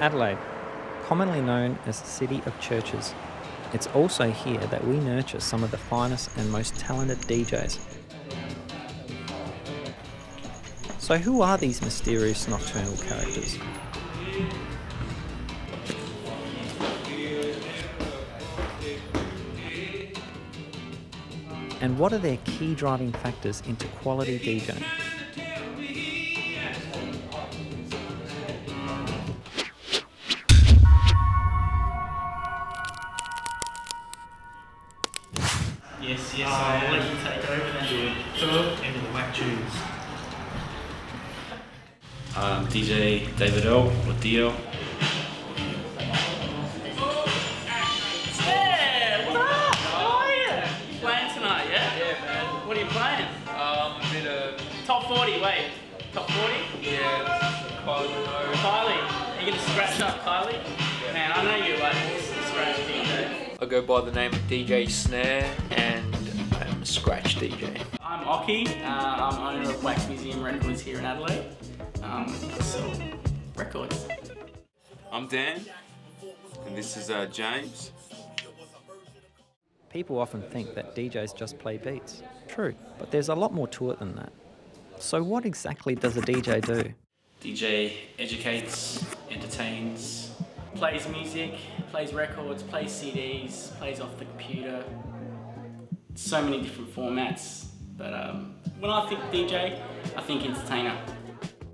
Adelaide, commonly known as the City of Churches. It's also here that we nurture some of the finest and most talented DJs. So who are these mysterious nocturnal characters? And what are their key driving factors into quality DJing? Yes, I'll let you take over then. Sure. Into the whack tunes. DJ David L. or DL. Yeah, what up? How are you? You playing tonight, yeah? Yeah, man. What are you playing? A bit of Top 40, wait. Top 40? yeah, Kylie Minogue. Kylie. Are you gonna scratch up Kylie? Yeah. Man, I know you're like a scratch DJ. I go by the name of DJ Snare, and I'm a scratch DJ. I'm Oki. I'm owner of Wax Museum Records here in Adelaide. I sell records. I'm Dan, and this is James. People often think that DJs just play beats. True, but there's a lot more to it than that. So what exactly does a DJ do? DJ educates, entertains. Plays music, plays records, plays CDs, plays off the computer. So many different formats. But when I think DJ, I think entertainer.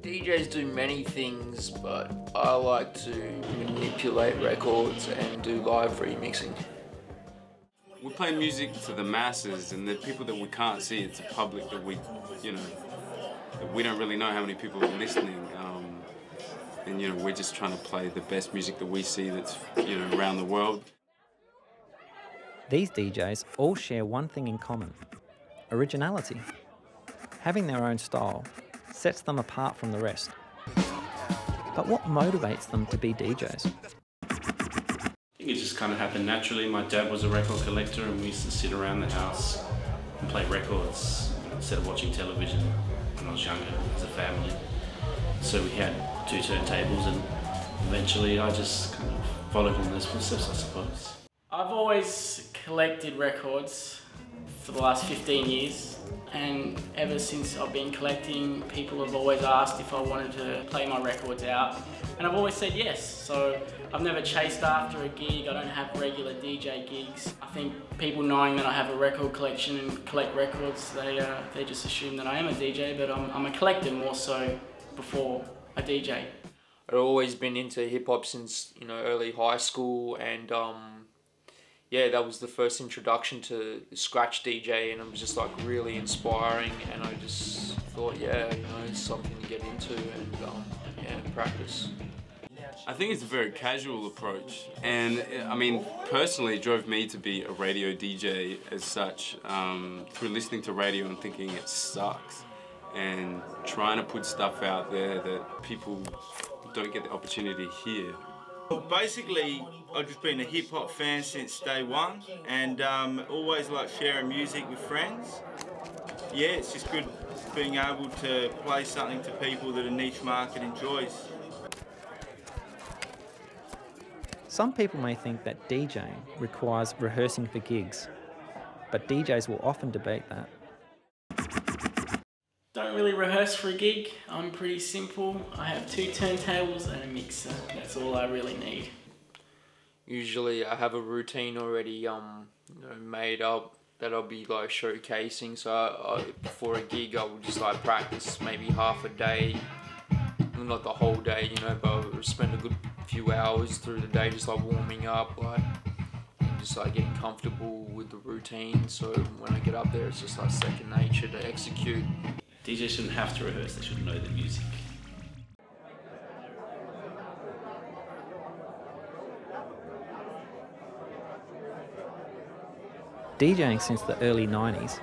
DJs do many things, but I like to manipulate records and do live remixing. We play music to the masses, and the people that we can't see, it's a public that we don't really know how many people are listening. And we're just trying to play the best music that we see that's around the world. These DJs all share one thing in common: originality. Having their own style sets them apart from the rest. But what motivates them to be DJs? I think it just kind of happened naturally. My dad was a record collector, and we used to sit around the house and play records instead of watching television when I was younger as a family. So we had 2 turntables, and eventually I just kind of followed in those footsteps, I suppose. I've always collected records for the last 15 years, and ever since I've been collecting, people have always asked if I wanted to play my records out, and I've always said yes. So I've never chased after a gig. I don't have regular DJ gigs. I think people knowing that I have a record collection and collect records, they just assume that I am a DJ, but I'm a collector more so before a DJ. I've always been into hip hop since early high school, and yeah, that was the first introduction to scratch DJ, and it was just like really inspiring, and I just thought, yeah, it's something to get into and practice. I think it's a very casual approach, and I mean, personally, it drove me to be a radio DJ as such, through listening to radio and thinking it sucks, and trying to put stuff out there that people don't get the opportunity to hear. Well, basically, I've just been a hip-hop fan since day one, and always like sharing music with friends. Yeah, it's just good being able to play something to people that a niche market enjoys. Some people may think that DJing requires rehearsing for gigs, but DJs will often debate that. Don't really rehearse for a gig. I'm pretty simple. I have 2 turntables and a mixer. That's all I really need. Usually I have a routine already made up that I'll be like showcasing. So before a gig I will just like practice maybe half a day, not the whole day, but I'll spend a good few hours through the day just like warming up, just like getting comfortable with the routine. So when I get up there, it's just like second nature to execute. DJs shouldn't have to rehearse, they should know the music. DJing since the early 90s,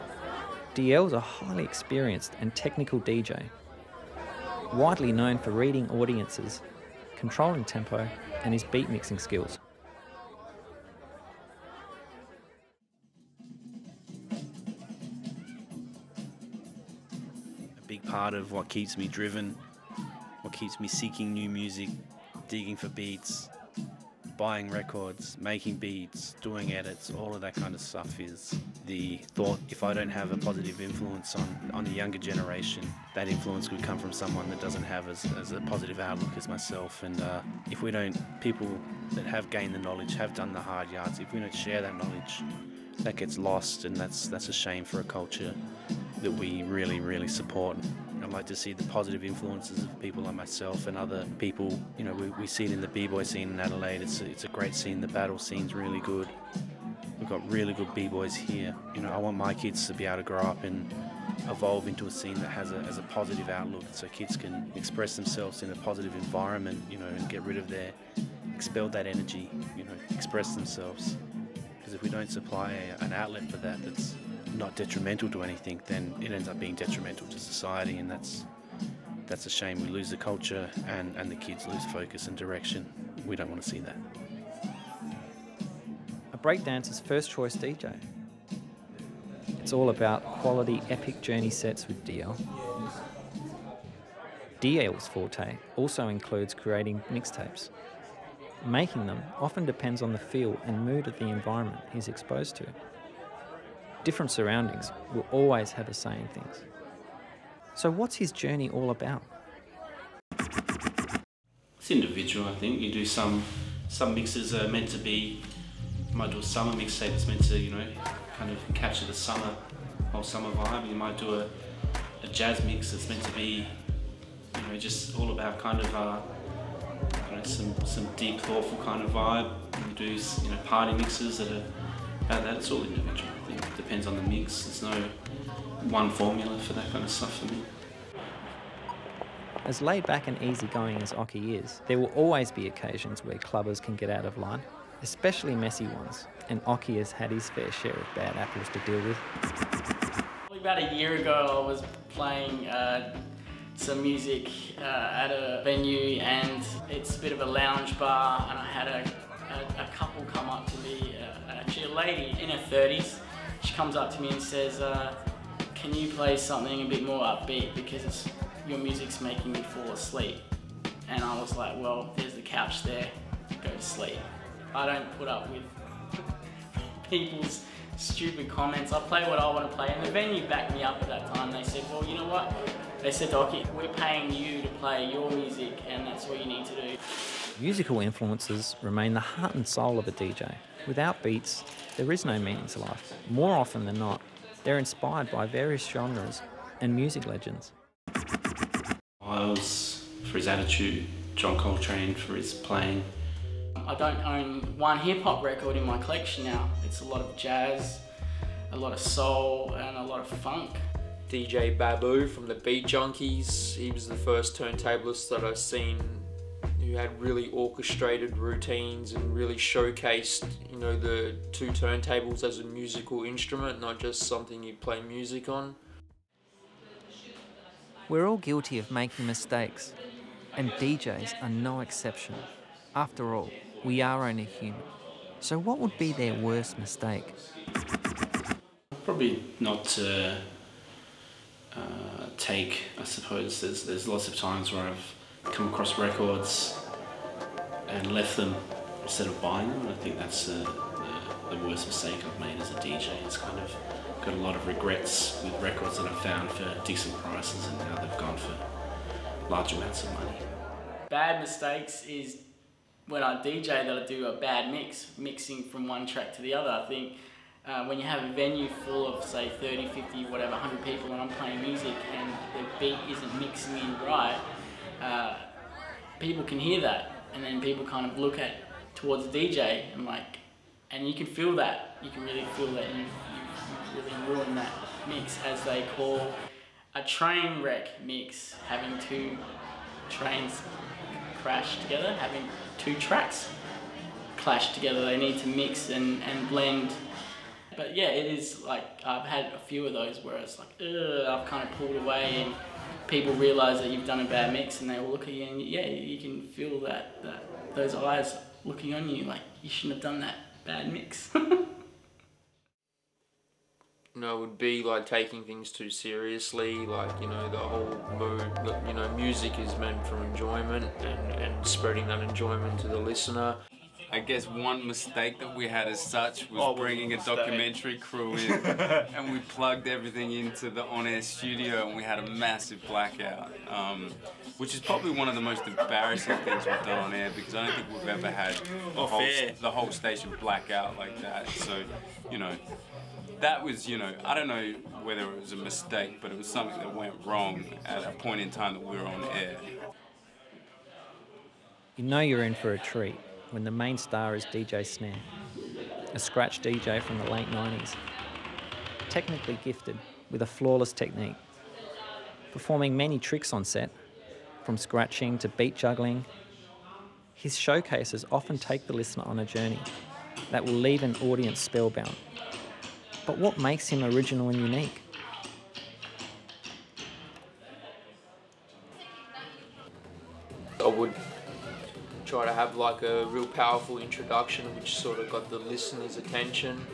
DL's a highly experienced and technical DJ, widely known for reading audiences, controlling tempo, and his beat mixing skills. A big part of what keeps me driven, what keeps me seeking new music, digging for beats, buying records, making beats, doing edits, all of that kind of stuff is the thought, if I don't have a positive influence on the younger generation, that influence could come from someone that doesn't have as a positive outlook as myself. And if we don't, people that have gained the knowledge, have done the hard yards, if we don't share that knowledge, that gets lost, and that's a shame for a culture that we really, really support. I'd like to see the positive influences of people like myself and other people. You know, we see it in the b-boy scene in Adelaide. It's a great scene. The battle scene's really good. We've got really good b-boys here. You know, I want my kids to be able to grow up and evolve into a scene that has a positive outlook, so kids can express themselves in a positive environment, you know, and get rid of expel that energy, you know, express themselves. Because if we don't supply an outlet for that that's not detrimental to anything, then it ends up being detrimental to society, and that's a shame. We lose the culture and the kids lose focus and direction. We don't want to see that. A breakdancer's first choice DJ. It's all about quality epic journey sets with DL. DL's forte also includes creating mixtapes. Making them often depends on the feel and mood of the environment he's exposed to. Different surroundings will always have a say in things. So what's his journey all about? It's individual, I think. You do some mixes are meant to be, you might do a summer mixtape that's meant to, you know, kind of capture the whole summer vibe. You might do a jazz mix that's meant to be, you know, just all about kind of, you know, some deep, thoughtful kind of vibe. You do, you know, party mixes that are about that. It's all individual. I think it depends on the mix. There's no one formula for that kind of stuff for me. As laid back and easygoing as Occy is, there will always be occasions where clubbers can get out of line, especially messy ones, and Occy has had his fair share of bad apples to deal with. Probably about a year ago I was playing some music at a venue, and it's a bit of a lounge bar, and I had a couple come up to me, actually a lady in her 30s. She comes up to me and says, can you play something a bit more upbeat because your music's making me fall asleep? And I was like, well, there's the couch there, go to sleep. I don't put up with people's stupid comments. I play what I want to play, and the venue backed me up at that time. They said, well, you know what? They said, Occy, we're paying you to play your music, and that's what you need to do. Musical influences remain the heart and soul of a DJ. Without beats, there is no meaning to life. More often than not, they're inspired by various genres and music legends. Miles for his attitude, John Coltrane for his playing. I don't own one hip-hop record in my collection now. It's a lot of jazz, a lot of soul, and a lot of funk. DJ Babu from the Beat Junkies. He was the first turntablist that I've seen who had really orchestrated routines and really showcased, you know, the two turntables as a musical instrument, not just something you play music on. We're all guilty of making mistakes, and DJs are no exception. After all, we are only human. So what would be their worst mistake? Probably not to take, I suppose, there's lots of times where I've come across records and left them instead of buying them, and I think that's the worst mistake I've made as a DJ. It's kind of got a lot of regrets with records that I've found for decent prices, and now they've gone for large amounts of money. Bad mistakes is when I DJ that I do a bad mixing from one track to the other. I think when you have a venue full of, say, 30, 50, whatever, 100 people, and I'm playing music and the beat isn't mixing in right, people can hear that, and then people kind of look towards the DJ and you can feel that. You can really feel that you really ruin that mix, as they call a train wreck mix, having two trains crash together, having two tracks clash together. They need to mix and blend. But yeah, it is like, I've had a few of those where it's like, I've kind of pulled away, and people realise that you've done a bad mix, and they will look at you, and yeah, you can feel that those eyes looking on you like you shouldn't have done that bad mix. you know, would be like taking things too seriously, like, you know, the whole mood, you know, music is meant for enjoyment and spreading that enjoyment to the listener. I guess one mistake that we had as such was bringing a documentary crew in and we plugged everything into the on-air studio and we had a massive blackout, which is probably one of the most embarrassing things we've done on air, because I don't think we've ever had the whole station black out like that. So, you know, that was, you know, I don't know whether it was a mistake, but it was something that went wrong at a point in time that we were on air. You know you're in for a treat when the main star is DJ Snare, a scratch DJ from the late 90s, technically gifted with a flawless technique, performing many tricks on set, from scratching to beat juggling. His showcases often take the listener on a journey that will leave an audience spellbound. But what makes him original and unique? I would try to have like a real powerful introduction which sort of got the listener's attention,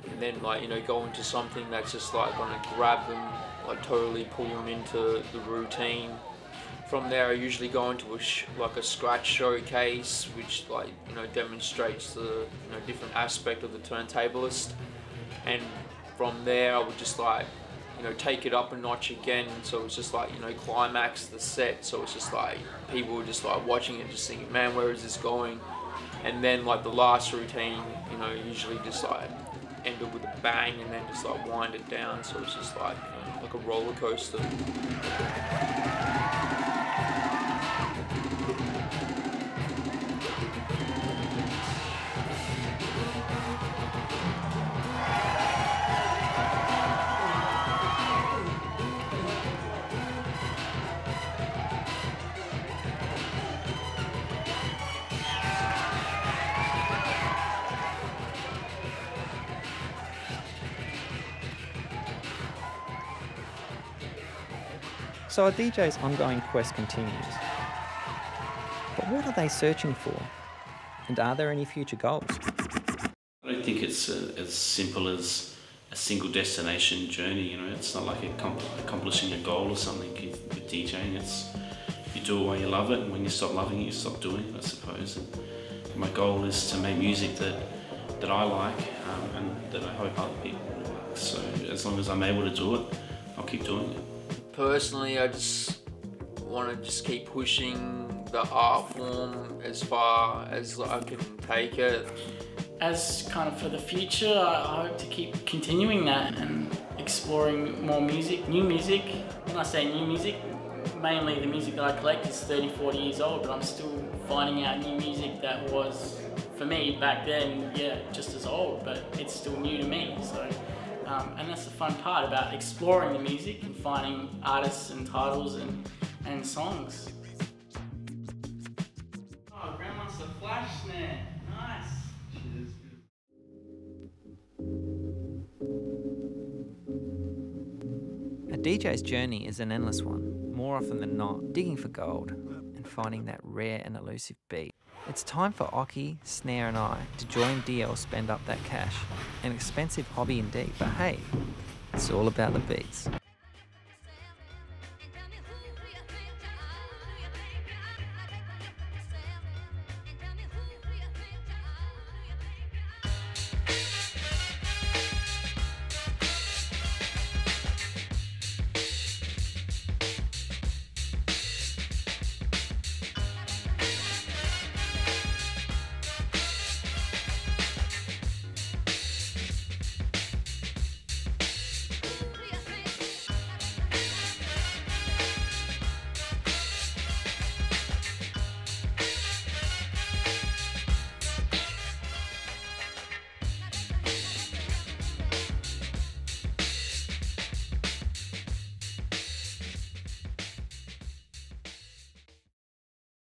and then, like, you know, go into something that's just like gonna grab them, like totally pull them into the routine. From there I usually go into like a scratch showcase which, like, you know, demonstrates the, you know, different aspect of the turntablist, and from there I would just, like, you know, take it up a notch again, so it's just like, you know, climax the set, so it's just like people were just like watching it just thinking, man, where is this going? And then like the last routine, you know, usually just like end it with a bang and then just like wind it down, so it's just like, you know, like a roller coaster. So a DJ's ongoing quest continues. But what are they searching for? And are there any future goals? I don't think it's as simple as a single destination journey. You know, it's not like accomplishing a goal or something with DJing. It's, you do it while you love it, and when you stop loving it, you stop doing it, I suppose. And my goal is to make music that I like, and that I hope other people like. So as long as I'm able to do it, I'll keep doing it. Personally, I just want to just keep pushing the art form as far as I can take it. As kind of for the future, I hope to keep continuing that and exploring more music, new music. When I say new music, mainly the music that I collect is 30, 40 years old, but I'm still finding out new music that was, for me back then, yeah, just as old, but it's still new to me. So. And that's the fun part about exploring the music and finding artists and titles and songs. Oh, Grandma wants the flash snare. Nice. A DJ's journey is an endless one, more often than not, digging for gold and finding that rare and elusive beat. It's time for Oki, Snare and I to join DL spend up that cash. An expensive hobby indeed, but hey, it's all about the beats.